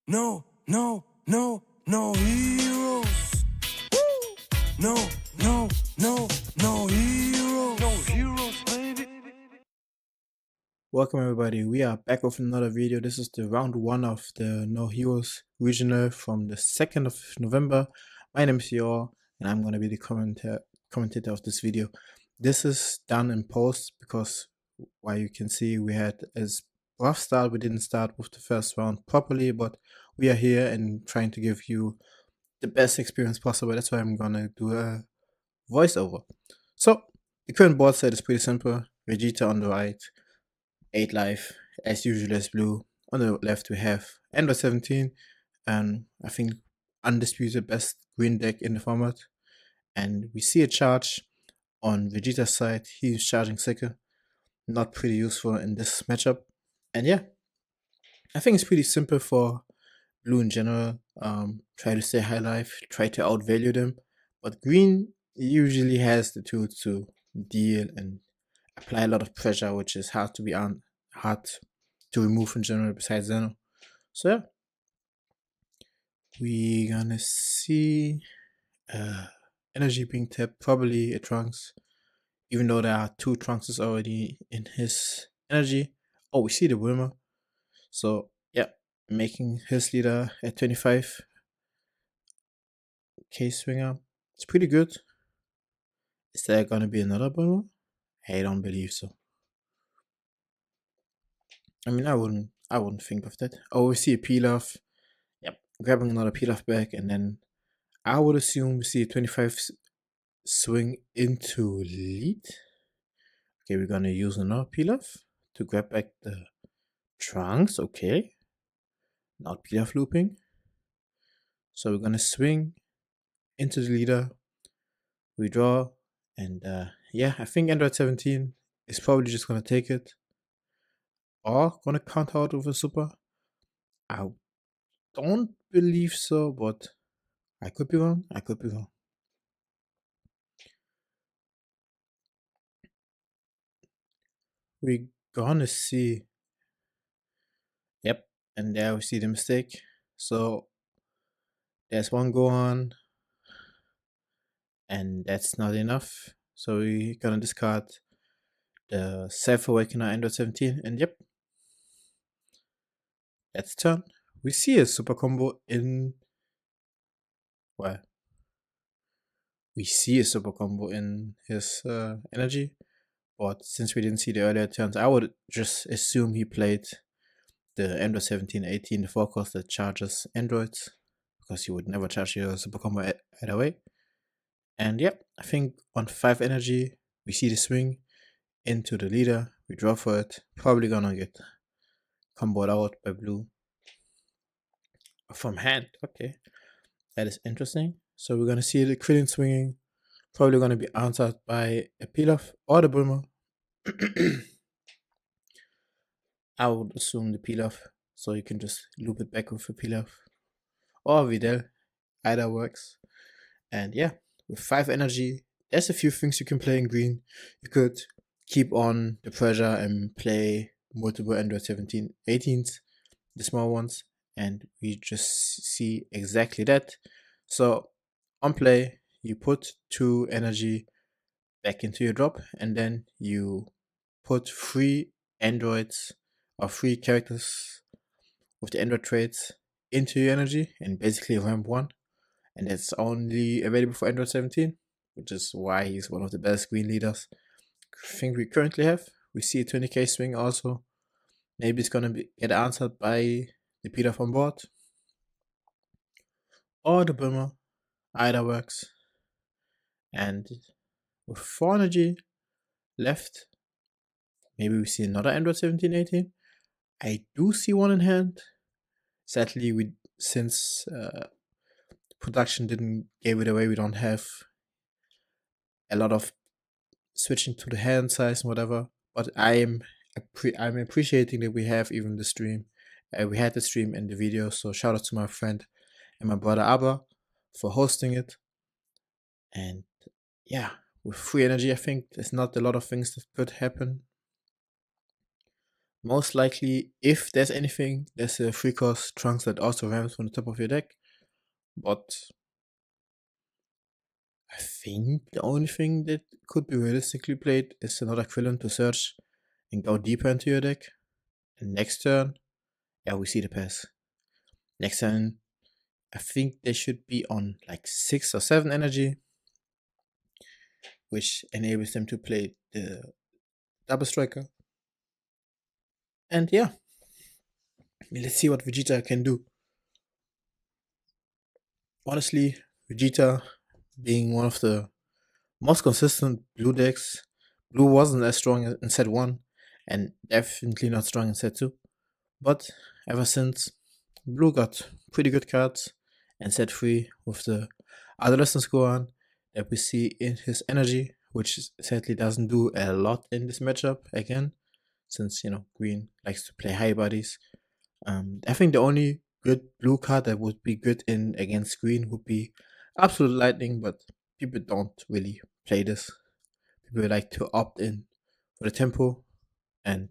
No heroes. No heroes. No heroes, baby. Welcome everybody, we are back with another video. This is the round 1 of the No Heroes regional from the 2nd of November. My name is Yor and I'm going to be the commentator of this video. This is done in post because while you can see we had a rough start, we didn't start with the first round properly, but we are here and trying to give you the best experience possible. That's why I'm going to do a voiceover. So the current board set is pretty simple. VEGETA on the right, 8 life, as usual as blue. On the left we have Android 17, and I think undisputed best green deck in the format. And we see a charge on Vegeta's side. He's charging Sicker. Not pretty useful in this matchup. And yeah, I think it's pretty simple for blue in general. Try to stay high life, try to outvalue them. But green usually has the tools to deal and apply a lot of pressure, which is hard to remove in general besides Zeno. So yeah, we gonna see energy being tapped, probably a Trunks, even though there are 2 Trunkses already in his energy. Oh, we see the Wilmer. So yeah, making his leader at 25 K swinger. It's pretty good. Is there gonna be another Wilmer? I don't believe so. I mean, I wouldn't think of that. Oh, we see a Pilaf. Yep, grabbing another Pilaf back, and then I would assume we see a 25 swing into lead. Okay, we're gonna use another Pilaf to grab back the Trunks. Okay, not Pilaf looping. So we're gonna swing into the leader, redraw, and yeah, I think Android 17 is probably just gonna take it or gonna count out with a super. I don't believe so, but I could be wrong. We're gonna see. Yep, and there we see the mistake. So there's one Gohan, and that's not enough. So we're gonna discard the Self Awakener Android 17, and yep, that's turn. We see a super combo in. Well, we see a super combo in his energy, but since we didn't see the earlier turns, I would just assume he played the Android 17, 18, the forecast that charges androids, because he would never charge your super combo either way. And yep, I think on 5 energy, we see the swing into the leader, we draw for it, probably gonna get comboed out by blue from hand. Okay, that is interesting. So we're gonna see the Krillin swinging, probably gonna be answered by a Pilaf or the Bulma. I would assume the Pilaf, so you can just loop it back with a Pilaf or Videl, either works. And yeah, with 5 energy, there's a few things you can play in green. You could keep on the pressure and play multiple Android 17, 18s, the small ones, and we just see exactly that. So on play, you put 2 energy back into your drop, and then you put 3 androids or 3 characters with the android traits into your energy and basically ramp 1. And it's only available for Android 17, which is why he's one of the best green leaders I think we currently have. We see a 20k swing also. Maybe it's gonna get answered by the Peter from board or the Boomer. Either works. And with 4 energy left, maybe we see another Android 17, 18. I do see one in hand. Sadly, since production didn't give it away, we don't have a lot of switching to the hand size and whatever. But I'm appreciating that we have even the stream. We had the stream and the video, so shout out to my friend and my brother Abba for hosting it. And yeah, with free energy, I think there's not a lot of things that could happen. Most likely, if there's anything, there's a 3-cost Trunks that also ramps from the top of your deck. But I think the only thing that could be realistically played is another Krillin to search and go deeper into your deck. And next turn, yeah, we see the pass. Next turn, I think they should be on like 6 or 7 energy, which enables them to play the double striker. And yeah, let's see what VEGETA can do. Honestly, VEGETA being one of the most consistent blue decks. Blue wasn't as strong in set 1 and definitely not strong in set 2. But ever since, blue got pretty good cards and set 3 with the adolescence Gohan that we see in his energy, which sadly doesn't do a lot in this matchup again, since green likes to play high bodies. I think the only good blue card that would be good in against green would be Absolute Lightning, but people don't really play this. People like to opt in for the tempo, and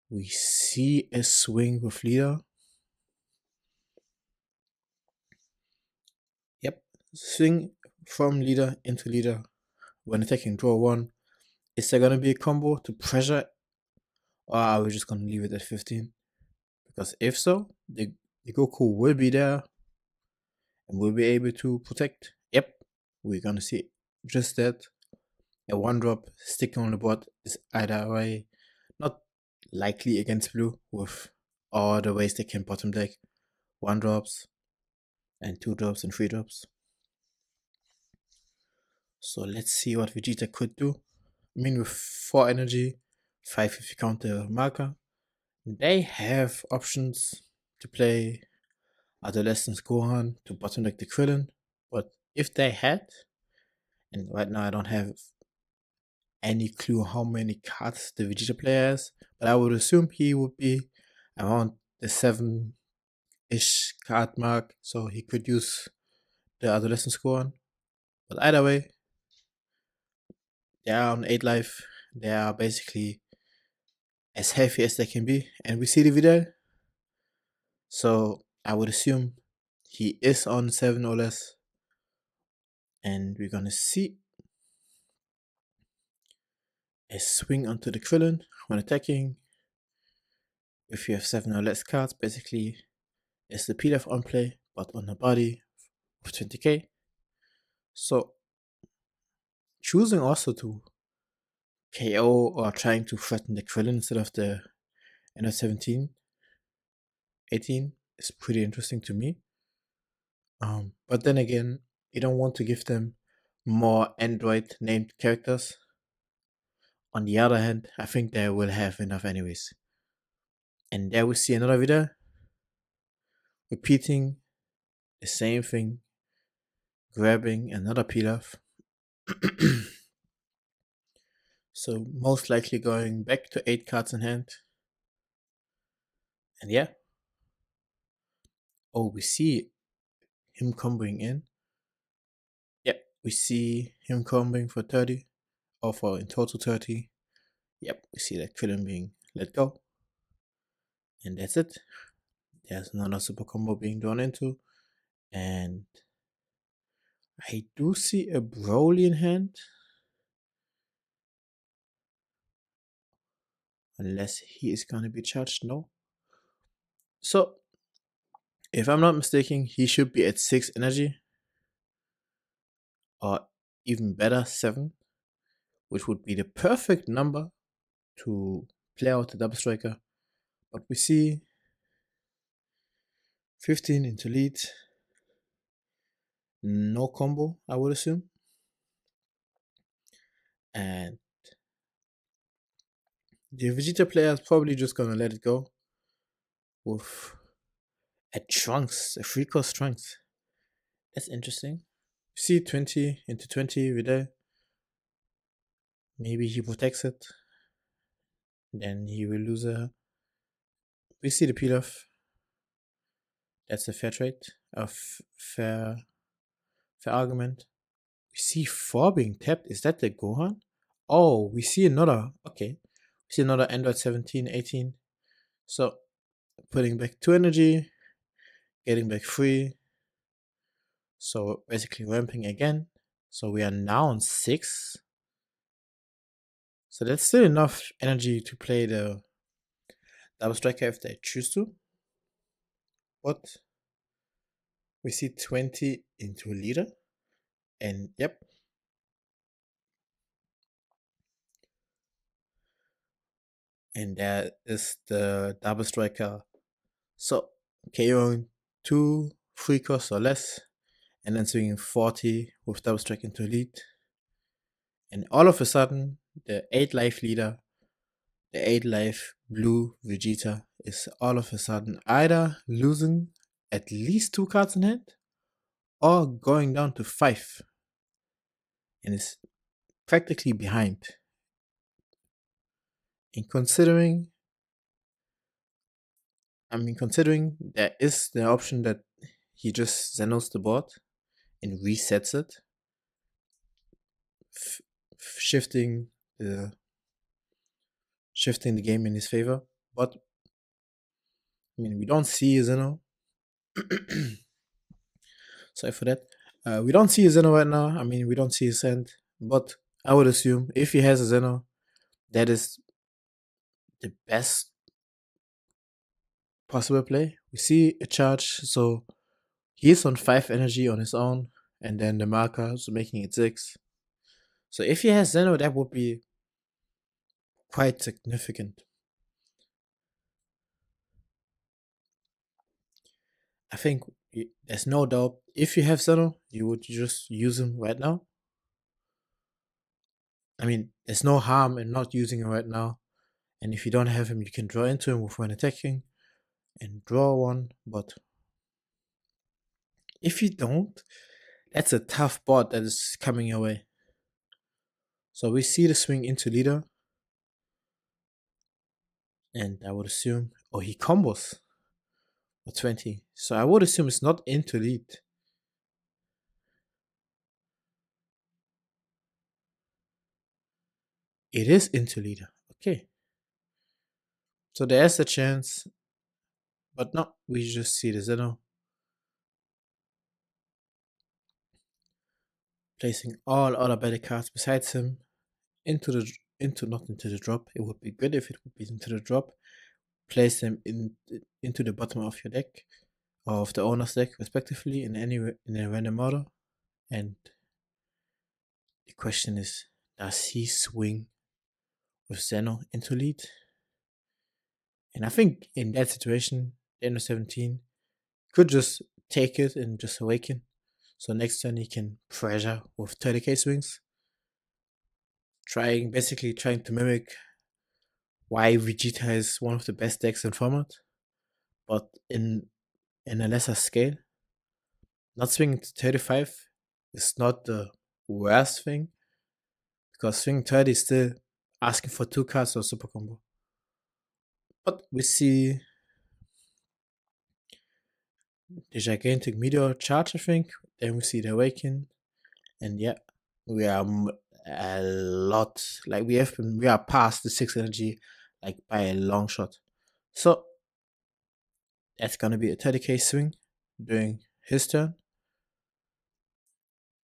we see a swing with leader. Yep, swing from leader into leader when attacking draw 1. Is there gonna be a combo to pressure, or are we just gonna leave it at 15? Because if so, the Goku will be there and will be able to protect. Yep, we're gonna see just that. A 1-drop sticking on the board is either way not likely against blue with all the ways they can bottom deck 1-drops and 2-drops and 3-drops. So let's see what VEGETA could do. I mean, with 4 energy, 5 if you count the marker, they have options to play Adolescence Gohan to bottom deck the Krillin, but if they had, and right now I don't have any clue how many cards the VEGETA player has, but I would assume he would be around the 7-ish card mark, so he could use the Adolescence Gohan. But either way, they are on 8 life, they are basically as healthy as they can be, and we see the video, so I would assume he is on 7 or less, and we're gonna see a swing onto the Krillin when attacking. If you have 7 or less cards, basically it's the PDF on play, but on the body with 20k. So choosing also to KO or trying to threaten the Krillin instead of the end 17, 18 is pretty interesting to me. But then again, you don't want to give them more Android named characters. On the other hand, I think they will have enough anyways. And there we see another video repeating the same thing, grabbing another pilaf. So most likely going back to 8 cards in hand. And yeah. Oh, we see him comboing in. Yep, we see him comboing for 30. Or for in total 30. Yep, we see that Krillin being let go. And that's it. There's another super combo being drawn into. And I do see a Broly in hand. Unless he is gonna be charged, no. So, if I'm not mistaken, he should be at 6 energy. Or even better, 7. Which would be the perfect number to play out the double striker. But we see 15 into lead. No combo, I would assume. And the VEGETA player is probably just gonna let it go with a Trunks, a 3-cost Trunks. That's interesting. See 20 into 20 with there. Maybe he protects it. Then he will lose a. We see the pilaf. That's a fair trade. A fair argument. We see 4 being tapped. Is that the Gohan? Oh, we see another. Okay. See another Android 17, 18. So putting back 2 energy, getting back 3. So basically ramping again. So we are now on 6. So that's still enough energy to play the double striker if they choose to. But we see 20 into a leader. And yep. And there is the double striker. So KOing 2 free costs or less. And then swinging 40 with double strike into lead. And all of a sudden, the 8 life leader, the 8 life blue VEGETA, is all of a sudden either losing at least 2 cards in hand or going down to 5. And is practically behind. And considering there is the option that he just Zenos the board and resets it, shifting the game in his favor. But I mean, we don't see Zeno. Sorry for that. We don't see a Zeno right now. I mean, we don't see his hand. But I would assume if he has a Zeno, that is the best possible play. We see a charge, so he's on 5 energy on his own, and then the marker, so making it 6. So if he has Zeno, that would be quite significant. I think there's no doubt if you have Zeno, you would just use him right now. I mean, there's no harm in not using him right now. And if you don't have him, you can draw into him with when attacking and draw one. But if you don't, that's a tough board that is coming your way. So we see the swing into leader. And I would assume, oh, he combos for 20. So I would assume it's not into lead. It is into leader. Okay. So there's a chance. But no, we just see the Zeno. Placing all other better cards besides him not into the drop. It would be good if it would be into the drop. Place them into the bottom of your deck, or of the owner's deck, respectively, in a random order. And the question is, does he swing with Zeno into lead? And I think in that situation, the end of 17 could just take it and just awaken. So next turn he can pressure with 30k swings. Basically trying to mimic why VEGETA is one of the best decks in format, but in a lesser scale. Not swinging to 35 is not the worst thing, because swinging 30 is still asking for 2 cards or super combo. But we see the gigantic meteor charge, I think. Then we see the awaken, and yeah, we are a lot, like we are past the 6 energy, like by a long shot. So that's gonna be a 30k swing during his turn,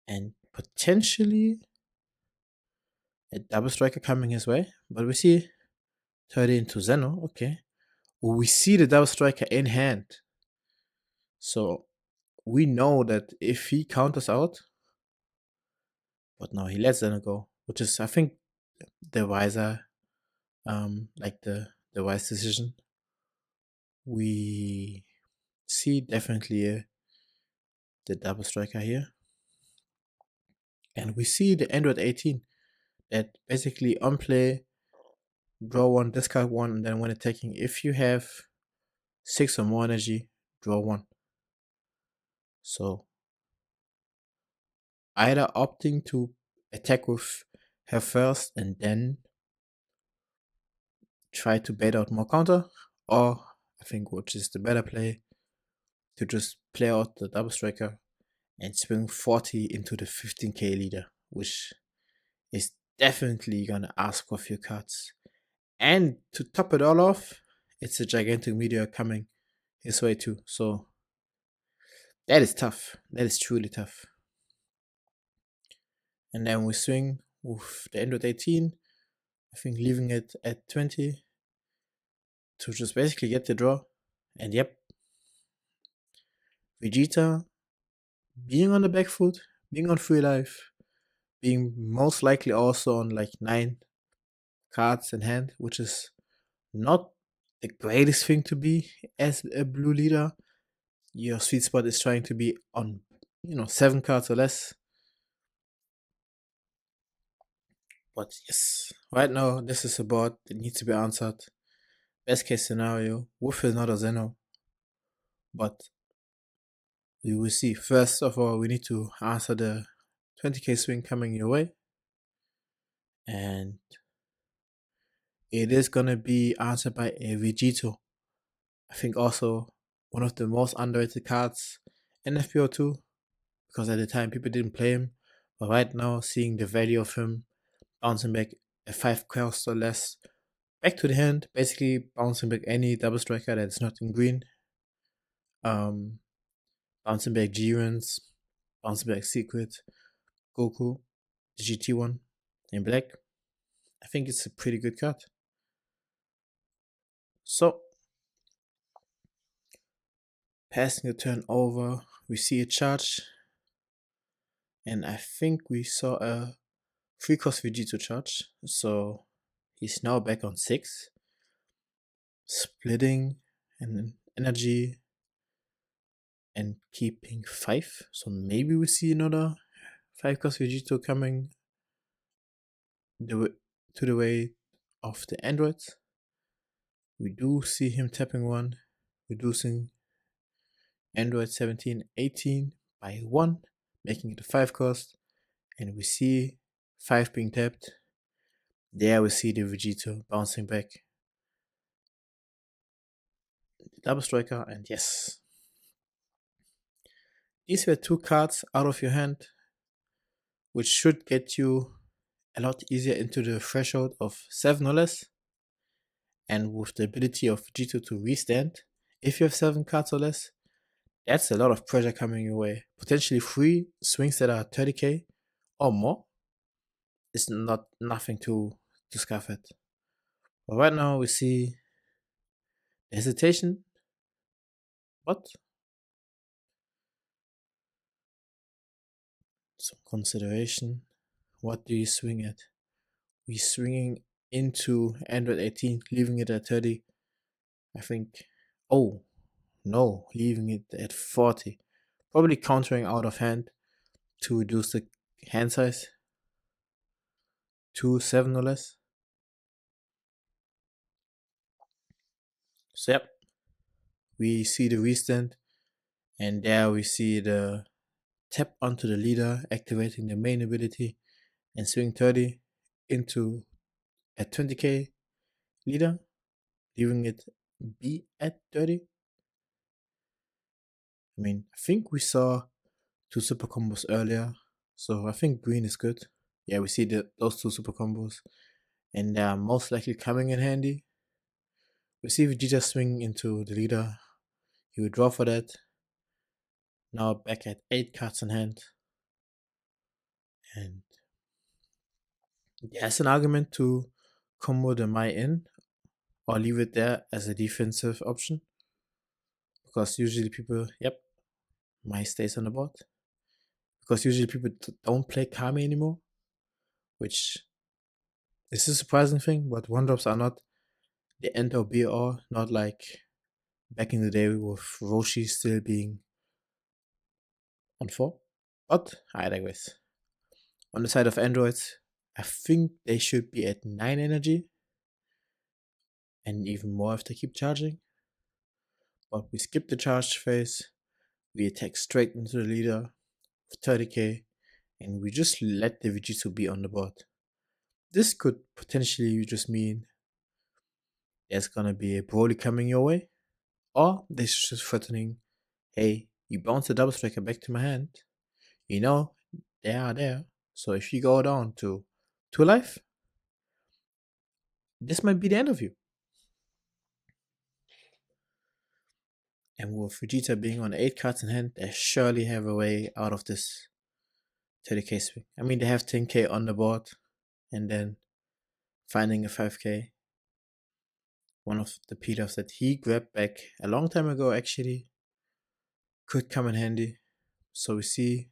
and potentially a double striker coming his way. But we see 30 into Zeno. Okay, we see the double striker in hand, so we know that if he counters out, but no, he lets Zeno go, which is, I think, the wiser, like the wise decision. We see definitely the double striker here, and we see the Android 18 that basically on play, draw 1, discard 1, and then when attacking, if you have 6 or more energy, draw 1. So either opting to attack with her first and then try to bait out more counter, or I think which is the better play, to just play out the double striker and swing 40 into the 15k leader, which is definitely gonna ask for a few cards. And to top it all off, it's a gigantic meteor coming his way too. So that is tough. That is truly tough. And then we swing with the Android 18. I think leaving it at 20 to just basically get the draw. And yep, Vegeta being on the back foot, being on free life, being most likely also on like 9 cards in hand, which is not the greatest thing to be as a blue leader. Your sweet spot is trying to be on, 7 cards or less. But yes, right now this is a board that needs to be answered. Best case scenario with another Zeno. But we will see. First of all, we need to answer the 20k swing coming your way. And it is gonna be answered by a Vegeta. I think also one of the most underrated cards in FB02, because at the time people didn't play him. But right now, seeing the value of him bouncing back a 5 cost or less back to the hand, basically bouncing back any double striker that's not in green. Bouncing back G-Rans, bouncing back Secret, Goku, the GT one in black. I think it's a pretty good card. So, passing the turn over, we see a charge. And I think we saw a 3-cost Vegeta charge. So, he's now back on 6. Splitting and energy and keeping 5. So maybe we see another 5-cost Vegeta coming to the way of the androids. We do see him tapping 1, reducing android 17, 18 by 1, making it a 5-cost. And we see 5 being tapped. There we see the Vegeta bouncing back. The double striker, and yes. These were 2 cards out of your hand, which should get you a lot easier into the threshold of 7 or less. And with the ability of Vegeta to restand, if you have 7 cards or less, that's a lot of pressure coming your way. Potentially 3 swings that are 30k or more. It's nothing to scoff at. But right now we see hesitation. What? Some consideration. What do you swing at? We're swinging into Android 18, leaving it at 30. I think. Oh, no, leaving it at 40. Probably countering out of hand to reduce the hand size to 7 or less. So, yep. We see the restand, and there we see the tap onto the leader, activating the main ability, and swing 30 into a 20k leader, leaving it be at 30. I mean, I think we saw 2 super combos earlier, so I think green is good. Yeah, we see those 2 super combos, and they are most likely coming in handy. We see Vegeta swing into the leader. He will draw for that. Now back at 8 cards in hand. And there's an argument to combo the Mai in or leave it there as a defensive option. Because usually people, Mai stays on the board. Because usually people don't play Kami anymore. Which is a surprising thing, but 1-drops are not the end or be all. Not like back in the day with Roshi still being on 4. But I digress. On the side of androids, I think they should be at 9 energy. And even more if they keep charging. But we skip the charge phase. We attack straight into the leader with 30k. And we just let the Vegeta be on the board. This could potentially just mean there's gonna be a Broly coming your way. Or they're just threatening, hey, you bounce the double striker back to my hand. You know, they are there. So if you go down to 2 life, this might be the end of you. And with VEGETA being on 8 cards in hand, they surely have a way out of this 30k swing. I mean, they have 10k on the board, and then finding a 5k. One of the pilafs that he grabbed back a long time ago actually could come in handy. So we see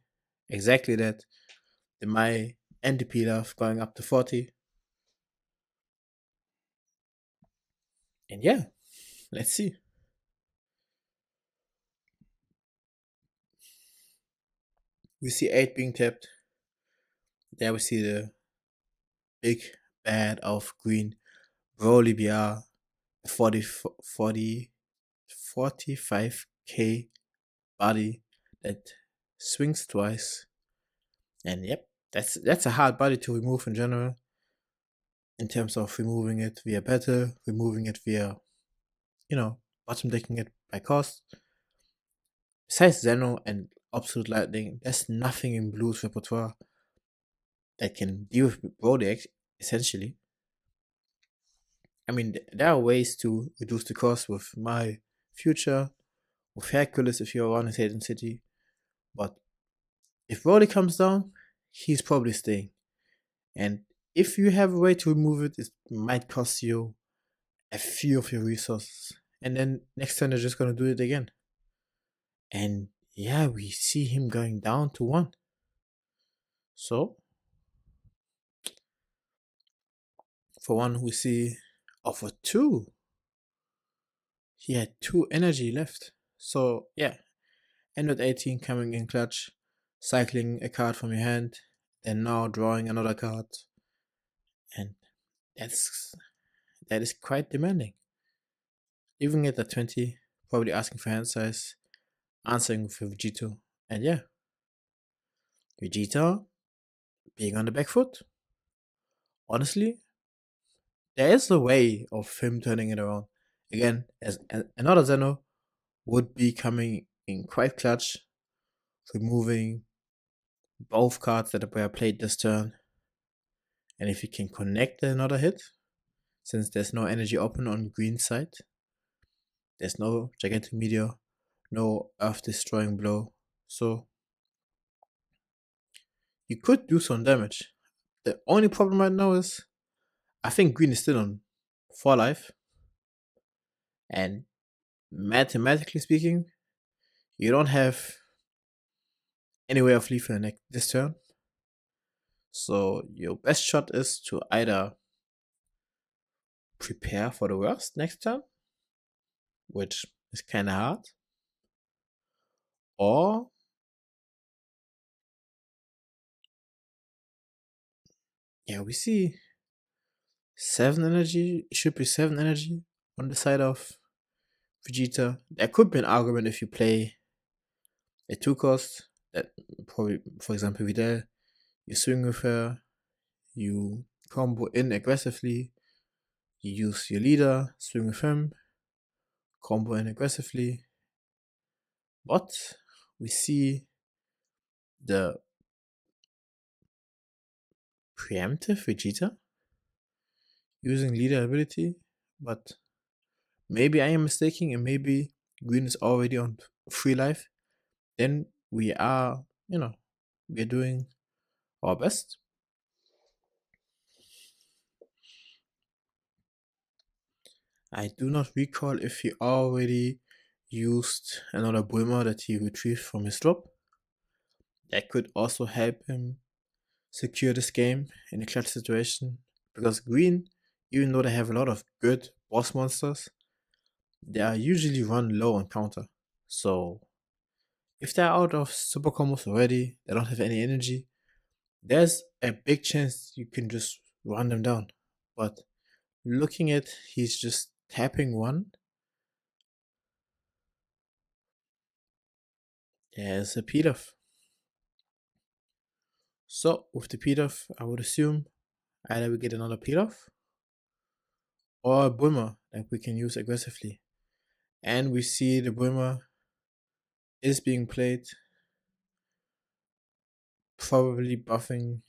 exactly that. The Mai and the pilaf going up to 40. And yeah, let's see. We see 8 being tapped. There we see the big bad of green Broly BR 45k body that swings twice. And yep, that's a hard body to remove in general. In terms of removing it via battle, removing it via, bottom decking it by cost. Besides Zeno and Absolute Lightning, there's nothing in Blue's repertoire that can deal with Brody, essentially. I mean, there are ways to reduce the cost with my future, with Hercules if you're around his Hidden City, but if Brody comes down, he's probably staying. And if you have a way to remove it, it might cost you a few of your resources. And then next turn they're just gonna do it again. And yeah, we see him going down to 1. So for 1 we see, for 2, he had 2 energy left. So yeah, end with 18 coming in clutch, cycling a card from your hand, and now drawing another card. And that is quite demanding. Even at the 20, probably asking for hand size, answering with VEGETA. And yeah, VEGETA being on the back foot. Honestly, there is a way of him turning it around. Again, as another Zeno would be coming in quite clutch, removing both cards that were played this turn. And if he can connect another hit, since there's no energy open on green side, there's no gigantic meteor, no earth destroying blow, so you could do some damage. The only problem right now is I think green is still on 4 life, and mathematically speaking, you don't have any way of leaving this turn. So your best shot is to either prepare for the worst next turn, which is kind of hard, or yeah, we see 7 energy. It should be 7 energy on the side of VEGETA. There could be an argument if you play a 2 cost that probably, for example, Vidal, you swing with her, you combo in aggressively, you use your leader, swing with him, combo in aggressively. But we see the preemptive VEGETA using leader ability, but maybe I am mistaken and maybe green is already on 3 life. Then we are, we're doing our best. I do not recall if he already used another Bulma that he retrieved from his drop. That could also help him secure this game in a clutch situation. Because green, even though they have a lot of good boss monsters, they are usually run low on counter. So if they're out of super combos already, they don't have any energy, there's a big chance you can just run them down. But looking at he's just tapping 1. There's a pilaf. So with the pilaf, I would assume either we get another pilaf or a Bulma that we can use aggressively. And we see the Bulma is being played, probably buffing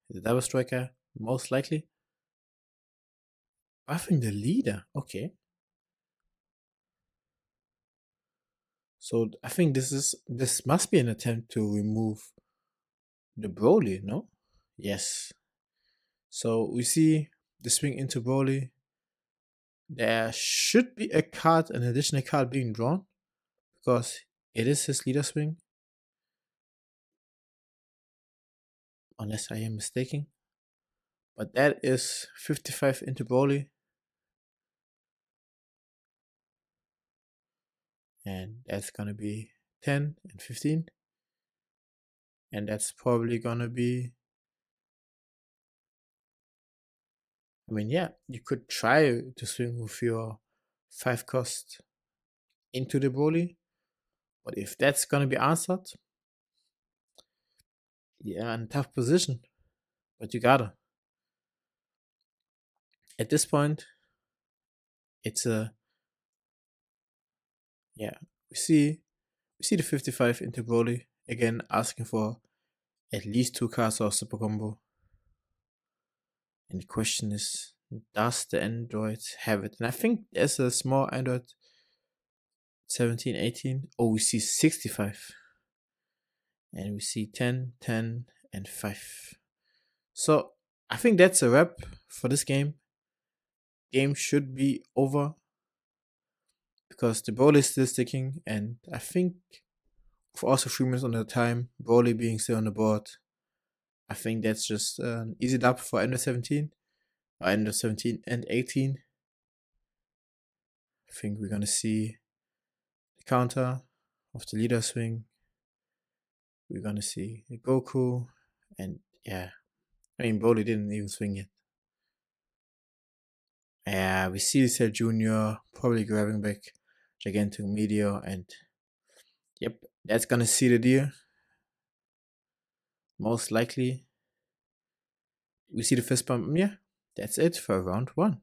the Double Striker, most likely. I think the leader. Okay. So I think this must be an attempt to remove the Broly, no? Yes. So we see the swing into Broly. There should be a card, an additional card being drawn, because it is his leader swing. Unless I am mistaken. But that is 55 into Broly. And that's gonna be 10 and 15. And that's probably gonna be, I mean, yeah, you could try to swing with your 5 cost into the Broly. But if that's gonna be answered, yeah, in a tough position. But you gotta. At this point, it's a, yeah, we see the 55 into Broly, again asking for at least 2 cards of super combo. And the question is, does the Android have it? And I think there's a small Android 17, 18. Oh, we see 65. And we see 10, 10, and 5. So I think that's a wrap for this game. Game should be over because the ball is still sticking, and I think with also 3 minutes on the time, Broly being still on the board, I think that's just an easy dub for Ender 17. Or Ender 17 and 18. I think we're gonna see the counter of the leader swing. We're gonna see the Goku, and yeah, I mean Broly didn't even swing yet. Yeah, we see Cell Jr. probably grabbing back Gigantic Meteor, and yep, that's gonna see the deal. Most likely. We see the fist bump. Yeah, that's it for round 1.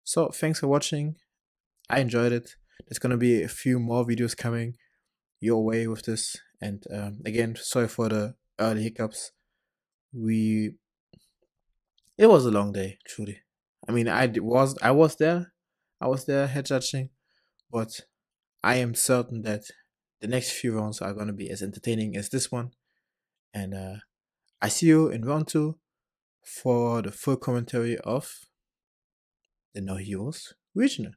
So thanks for watching. I enjoyed it. There's gonna be a few more videos coming your way with this. And again, sorry for the early hiccups. It was a long day, truly. I mean, I was there head judging, but I am certain that the next few rounds are gonna be as entertaining as this one. And I see you in round 2 for the full commentary of the noHEROES regional.